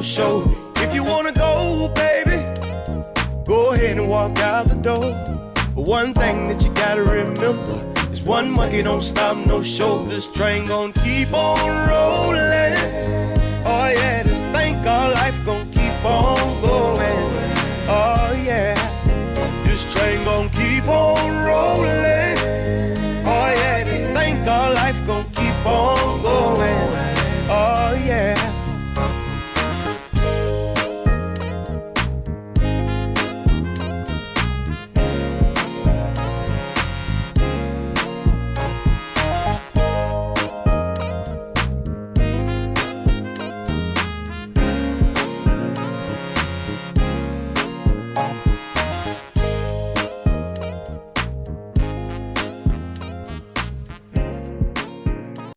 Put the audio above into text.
no show. If you wanna go, baby, go ahead and walk out the door. But one thing that you gotta remember is one monkey don't stop no show. This train gon' keep on rolling.